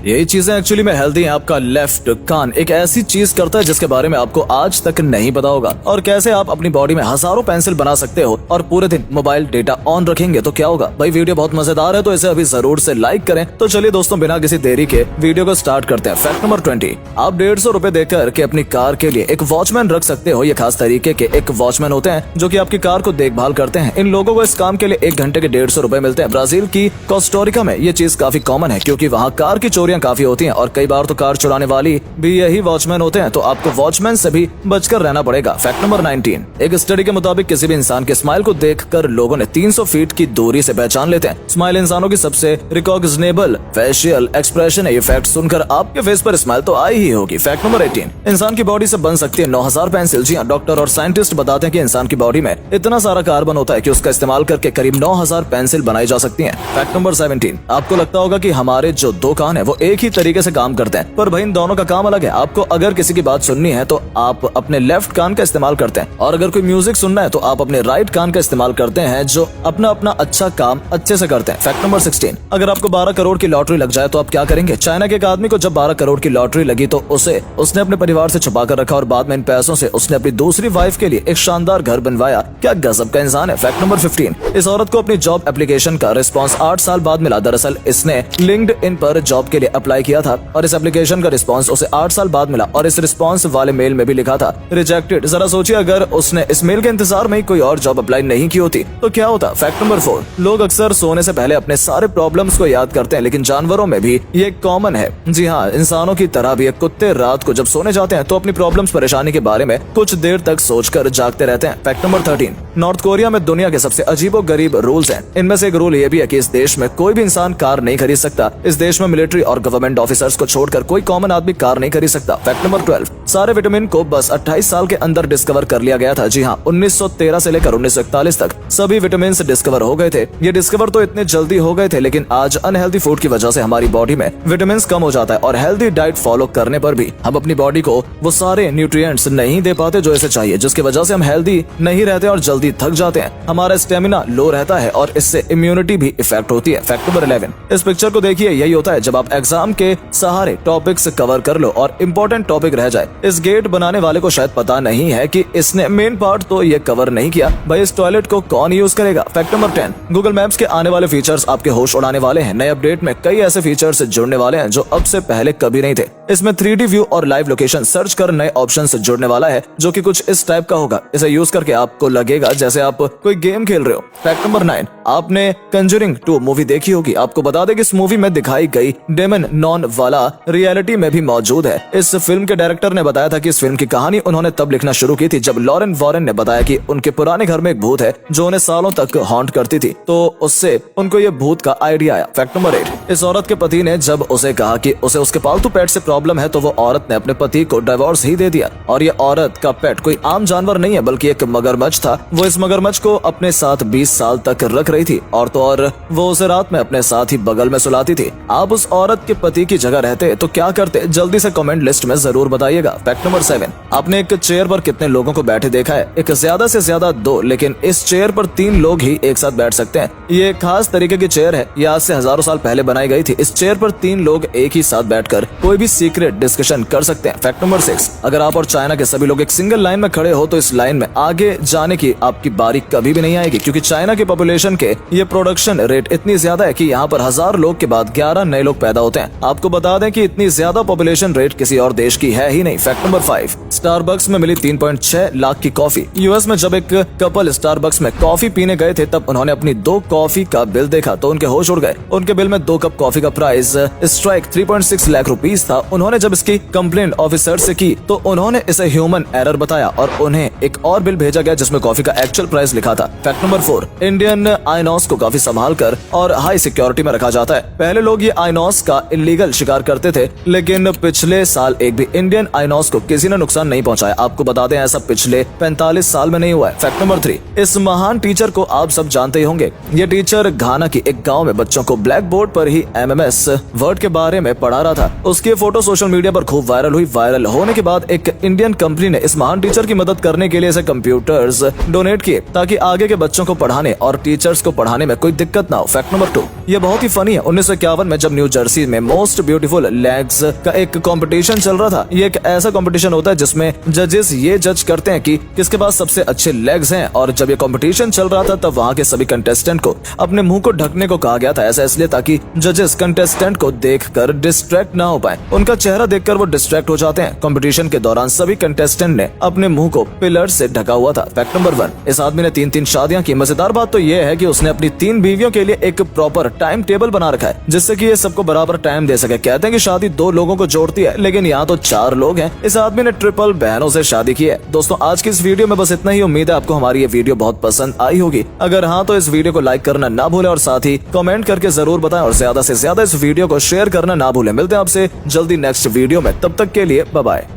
यही चीजें एक्चुअली में हेल्दी हैं। आपका लेफ्ट कान एक ऐसी चीज करता है जिसके बारे में आपको आज तक नहीं पता होगा, और कैसे आप अपनी बॉडी में हजारों पेंसिल बना सकते हो और पूरे दिन मोबाइल डेटा ऑन रखेंगे तो क्या होगा। भाई वीडियो बहुत मजेदार है तो इसे अभी जरूर से लाइक करें। तो चलिए दोस्तों, बिना किसी देरी के वीडियो को स्टार्ट करते हैं। फैक्ट नंबर 20, आप 150 रुपए देकर के अपनी कार के लिए एक वॉचमैन रख सकते हो। ये खास तरीके के एक वॉचमैन होते हैं जो कि आपकी कार को देखभाल करते हैं। इन लोगों को इस काम के लिए 1 घंटे के 150 रुपए मिलते हैं। ब्राजील की कोस्टारिका में ये चीज काफी कॉमन है क्योंकि वहाँ कार की चोरियां काफी होती हैं और कई बार तो कार चुराने वाली भी यही वॉचमैन होते हैं। तो आपको वॉचमैन से भी बचकर रहना पड़ेगा। फैक्ट नंबर 19, एक स्टडी के मुताबिक किसी भी इंसान के स्माइल को देखकर लोगों ने 300 फीट की दूरी से पहचान लेते हैं। स्माइल इंसानों की सबसे रिकॉग्निजेबल फेशियल एक्सप्रेशन है। ये फैक्ट सुनकर आपके फेस पर स्माइल तो आई ही होगी। फैक्ट नंबर 18, इंसान की बॉडी से बन सकती है 9000 पेंसिल। जी हाँ, डॉक्टर और साइंटिस्ट बताते हैं कि इंसान की बॉडी में इतना सारा कार्बन होता है कि उसका इस्तेमाल करके करीब 9000 पेंसिल बनाई जा सकती हैं। फैक्ट नंबर 17, आपको लगता होगा कि हमारे जो 2 कान है वो एक ही तरीके से काम करते हैं, पर भाई इन दोनों का काम अलग है। आपको अगर किसी की बात सुननी है तो आप अपने लेफ्ट कान का इस्तेमाल करते हैं, और अगर कोई म्यूजिक सुनना है तो आप अपने राइट कान का इस्तेमाल करते हैं, जो अपना अपना अच्छा काम अच्छे से करते हैं। फैक्ट नंबर 16, अगर आपको 12 करोड़ की लॉटरी लग जाए तो आप क्या करेंगे। चाइना के एक आदमी को जब 12 करोड़ की लॉटरी लगी तो उसने अपने परिवार से छुपा कर रखा और बाद में इन पैसों से उसने अपनी दूसरी वाइफ के लिए एक शानदार घर बनवाया। क्या गजब का इंसान है। फैक्ट नंबर 15, इस औरत को अपनी जॉब एप्लीकेशन का रिस्पांस 8 साल बाद मिला। दरअसल इसने लिंक्डइन पर जॉब के लिए अप्लाई किया था और इस एप्लीकेशन का रिस्पांस उसे 8 साल बाद मिला, और इस रिस्पांस वाले मेल में भी लिखा था रिजेक्टेड। जरा सोचिए, अगर उसने इस मेल के इंतजार में ही कोई और जॉब अप्लाई नहीं की होती तो क्या होता। फैक्ट नंबर 4, लोग अक्सर सोने से पहले अपने सारे प्रॉब्लम्स को याद करते हैं, लेकिन जानवरों में भी ये कॉमन है। जी हाँ, इंसानों की तरह भी कुत्ते रात को जब सोने जाते हैं तो अपनी प्रॉब्लम्स परेशानी के बारे में कुछ देर तक सोचकर जागते रहते हैं। फैक्ट नंबर 13, नॉर्थ कोरिया में दुनिया के सबसे अजीबोगरीब रूल्स हैं। इनमें से एक रूल ये भी है कि इस देश में कोई भी इंसान कार नहीं खरीद सकता। इस देश में मिलिट्री और गवर्नमेंट ऑफिसर्स को छोड़कर कोई कॉमन आदमी कार नहीं खरीद सकता। फैक्ट नंबर 12, सारे विटामिन को बस 28 साल के अंदर डिस्कवर कर लिया गया था। जी हाँ, 1913 से लेकर 1941 तक सभी विटामिन डिस्कवर हो गए थे। ये डिस्कवर तो इतने जल्दी हो गए थे, लेकिन आज अनहेल्दी फूड की वजह से हमारी बॉडी में विटामिन कम हो जाता है, और हेल्दी डाइट फॉलो करने पर भी हम अपनी बॉडी को वो सारे न्यूट्रिएंट्स नहीं दे पाते जो इसे चाहिए, जिसकी वजह से हम हेल्दी नहीं रहते और जल्दी थक जाते हैं। हमारा स्टेमिना लो रहता है और इससे इम्यूनिटी भी इफेक्ट होती है। फैक्ट नंबर 11, इस पिक्चर को देखिए, यही होता है जब आप एग्जाम के सहारे टॉपिक्स कवर कर लो और इम्पोर्टेंट टॉपिक रह जाए। इस गेट बनाने वाले को शायद पता नहीं है कि इसने मेन पार्ट तो ये कवर नहीं किया। भाई इस टॉयलेट को कौन यूज करेगा। फैक्ट नंबर 10, गूगल मैप्स के आने वाले फीचर्स आपके होश उड़ाने वाले हैं। नए अपडेट में कई ऐसे फीचर्स जुड़ने वाले हैं जो अब से पहले कभी नहीं थे। इसमें 3D व्यू और लाइव लोकेशन सर्च कर नए ऑप्शंस जुड़ने वाला है जो कि कुछ इस टाइप का होगा। इसे यूज करके आपको लगेगा जैसे आप कोई गेम खेल रहे हो। फैक्ट नंबर 9, आपने कंजरिंग 2 मूवी देखी होगी। आपको बता दें कि इस मूवी में दिखाई गई डेमन नॉन वाला रियलिटी में भी मौजूद है। इस फिल्म के डायरेक्टर ने बताया था कि इस फिल्म की कहानी उन्होंने तब लिखना शुरू की थी जब लॉरेन वॉरेन ने बताया कि उनके पुराने घर में एक भूत है जो उन्हें सालों तक हॉन्ट करती थी, तो उससे उनको ये भूत का आइडिया आया। फैक्ट नंबर 8, इस औरत के पति ने जब उसे कहा कि उसे उसके पालतू पेट से प्रॉब्लम है तो वो औरत ने अपने पति को डिवोर्स ही दे दिया। और ये औरत का पेट कोई आम जानवर नहीं है बल्कि एक मगरमच्छ था। वो इस मगरमच्छ को अपने साथ 20 साल तक रख रही थी और तो और वो उसे रात में अपने साथ ही बगल में सुलाती थी। आप उस औरत के पति की जगह रहते तो क्या करते, जल्दी से कमेंट लिस्ट में जरूर बताइएगा। फैक्ट नंबर 7, आपने एक चेयर पर कितने लोगों को बैठे देखा है। एक ज्यादा से ज्यादा 2, लेकिन इस चेयर पर 3 लोग ही एक साथ बैठ सकते हैं। ये खास तरीके की चेयर है, ये आज से हजारों साल पहले बनाई गई थी। इस चेयर पर 3 लोग एक ही साथ बैठकर कोई भी सीक्रेट डिस्कशन कर सकते हैं। फैक्ट नंबर 6, अगर आप और चाइना के सभी लोग एक सिंगल लाइन में खड़े हो तो इस लाइन में आगे जाने की आपकी बारी कभी भी नहीं आएगी, क्योंकि चाइना के पॉपुलेशन के ये प्रोडक्शन रेट इतनी ज्यादा है कि यहाँ पर 1000 लोग के बाद 11 नए लोग पैदा होते हैं। आपको बता दें कि इतनी ज्यादा पॉपुलेशन रेट किसी और देश की है ही नहीं। फैक्ट नंबर 5, स्टारबक्स में मिली 3.6 लाख की कॉफी। यूएस में जब एक कपल स्टारबक्स में कॉफी पीने गए थे तब उन्होंने अपनी 2 कॉफी का बिल देखा तो उनके होश उड़ गए। उनके बिल में 2 कप कॉफी का प्राइस स्ट्राइक 3.6 लाख रुपीस था। उन्होंने जब इसकी कंप्लेंट ऑफिसर से की तो उन्होंने इसे ह्यूमन एरर बताया और उन्हें एक और बिल भेजा गया जिसमें कॉफी का एक्चुअल प्राइस लिखा था। फैक्ट नंबर 4, इंडियन आइनॉस को काफी संभाल कर और हाई सिक्योरिटी में रखा जाता है। पहले लोग ये आइनॉस का इलीगल शिकार करते थे, लेकिन पिछले साल एक भी इंडियन आइनॉस को किसी ने नुकसान नहीं पहुंचाया। आपको बता दें ऐसा पिछले 45 साल में नहीं हुआ है। फैक्ट नंबर 3, इस महान टीचर को आप सब जानते ही होंगे। ये टीचर घाना की एक गांव में बच्चों को ब्लैक बोर्ड पर ही MMS वर्ड के बारे में पढ़ा रहा था। उसकी फोटो सोशल मीडिया पर खूब वायरल हुई। वायरल होने के बाद एक इंडियन कंपनी ने इस महान टीचर की मदद करने के लिए इसे कंप्यूटर्स डोनेट किए ताकि आगे के बच्चों को पढ़ाने और टीचर्स को पढ़ाने में कोई दिक्कत ना हो। फैक्ट नंबर 2, ये बहुत ही फनी है। 1951 में जब न्यू जर्सी में मोस्ट ब्यूटीफुल लेग्स का एक कंपटीशन चल रहा था। ये एक ऐसा कंपटीशन होता है जिसमें जजेस ये जज करते हैं कि किसके पास सबसे अच्छे लेग्स हैं। और जब ये कंपटीशन चल रहा था तब वहाँ के सभी कंटेस्टेंट को अपने मुंह को ढकने को कहा गया था। ऐसा इसलिए ताकि जजेस कंटेस्टेंट को देखकर डिस्ट्रैक्ट ना हो पाए। उनका चेहरा देखकर वो डिस्ट्रैक्ट हो जाते हैं। कंपटीशन के दौरान सभी कंटेस्टेंट ने अपने मुंह को पिलर से ढका हुआ था। फैक्ट नंबर 1, इस आदमी ने 3 शादियां की। मजेदार बात तो ये है कि उसने अपनी 3 बीवियों के लिए एक प्रॉपर टाइम टेबल बना रखा है जिससे कि ये सबको बराबर टाइम दे सके। कहते हैं कि शादी 2 लोगों को जोड़ती है, लेकिन यहाँ तो 4 लोग हैं। इस आदमी ने ट्रिपल बहनों से शादी की है। दोस्तों आज की इस वीडियो में बस इतना ही। उम्मीद है आपको हमारी ये वीडियो बहुत पसंद आई होगी। अगर हाँ तो इस वीडियो को लाइक करना ना भूलें और साथ ही कमेंट करके जरूर बताएं और ज्यादा से ज्यादा इस वीडियो को शेयर करना ना भूलें। मिलते हैं आपसे जल्दी नेक्स्ट वीडियो में, तब तक के लिए बाय बाय।